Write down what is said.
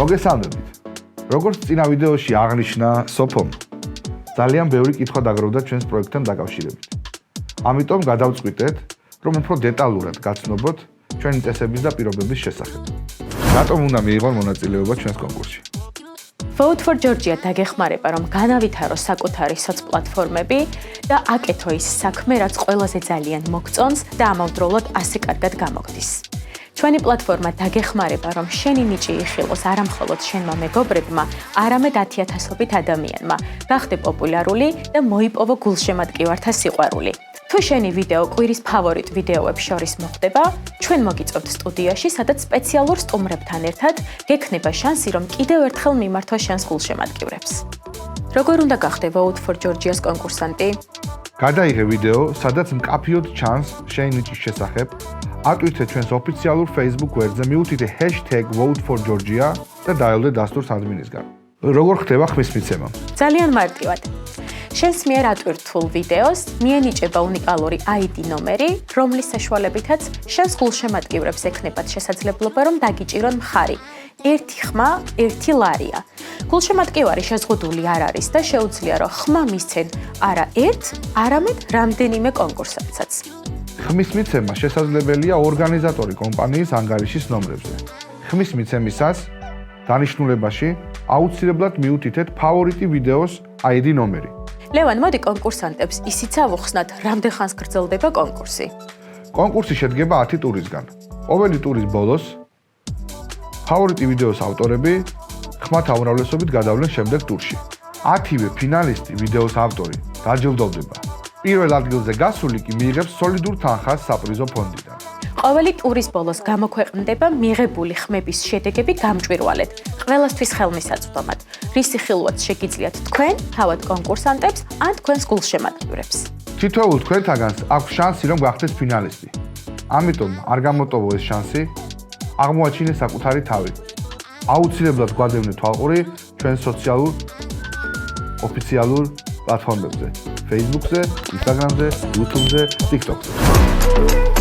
მოგესალმებით. როგორც წინა ვიდეოში აღნიშნა სოფომ, ძალიან ბევრი კითხვა დაგროვდა ჩვენს პროექტთან დაკავშირებით. ამიტომ გადავწყვიტეთ, რომ უფრო დეტალურად გაცნობოთ ჩვენი წესების და პირობების შესახებ. რატომ უნდა მიიღონ მონაწილეობა ჩვენს კონკურსში? Vote for Georgia დაგეხმარება, რომ განავითაროს საკუთარი სოცპლატფორმები და აკეთო ის საქმე, რაც ყველაზე ძალიან მოგწონს და ამავდროულად ასე კარგად გამოგდის. ჩვენი პლატფორმა დაგეხმარება, რომ შენი ნიჭი იხილოს არა მხოლოდ შენმა მეგობრებმა, არამედ 10,000-ობით ადამიანმა, გახდე პოპულარული და მოიპოვო გულშემატკივართა სიყვარული. თუ შენი ვიდეო კვირის ფავორიტ ვიდეოებს შორის მოხვდება, ჩვენ მოგიწევთ სტუდიაში, სადაც სპეციალურ სტუმრებთან ერთად გექნება შანსი, რომ კიდევ ერთხელ მიმართო შენს გულშემატკივრებს. როგორ უნდა გახდე Vote for Georgia-ს კონკურსანტი? გადაიღე ვიდეო, სადაც მკაფიოდ ჩანს შენი ნიჭის შესახებ, ატვირთე ჩვენს ოფიციალურ Facebook გვერდზე, მიუთითე #VoteForGeorgia და დაელოდე დასტურს ადმინისგან. როგორ ხდება ხმის მიცემა? ძალიან მარტივად. შენს მიერ ატვირთულ ვიდეოს მიენიჭება უნიკალური ID ნომერი, რომლის საშუალებითაც შენს გულშემატკივრებს ექნებათ შესაძლებლობა, რომ დაგიჭირონ მხარი. ერთი ხმა, ერთი ლარია. გულშემატკივარი შეზღუდული არ არის და შეუძლია, რომ ხმა მისცენ არა ერთ, არამედ რამდენიმე კონკურსანტსაც. ხმის მიცემა შესაძლებელია ორგანიზატორი კომპანიის ანგარიშის ნომრებზე. ხმის მიცემისას დანიშნულებაში აუცილებლად მიუთითეთ ფავორიტი ვიდეოს ID ნომერი. ლევან, მოდი კონკურსანტებს ისიც ავუხსნათ, რამდენ ხანს გრძელდება კონკურსი. კონკურსი შედგება 10 ტურისგან. ყოველი ტურის ბოლოს ფავორიტი ვიდეოს ავტორები ხმათა უმრავლესობით გადავლენ შემდეგ ტურში. 10-ვე ფინალისტი ვიდეოს ავტორი დაჯილდოვდება. პირველ ადგილზე გასული კი მიიღებს სოლიდურ თანხას საპრიზო ფონდიდან. ყოველი ტურის ბოლოს გამოქვეყნდება მიღებული ხმების შედეგები გამჭვირვალედ, ყველასთვის ხელმისაწვდომად. რისი ხილვაც შეგიძლიათ თქვენ, თავად კონკურსანტებს ან თქვენს გულშემატკივრებს. თითოეულ თქვენთაგანს აქვს შანსი, რომ გახდეთ ფინალისტი. ამიტომ არ გამოტოვო ეს შანსი, აღმოაჩინე საკუთარი თავი. აუცილებლად გვადევნე თვალყური ჩვენ სოციალურ ოფიციალურ პლატფორმებზე, Facebook-ზე, Instagram-ზე, YouTube-ზე, TikTok-ზე.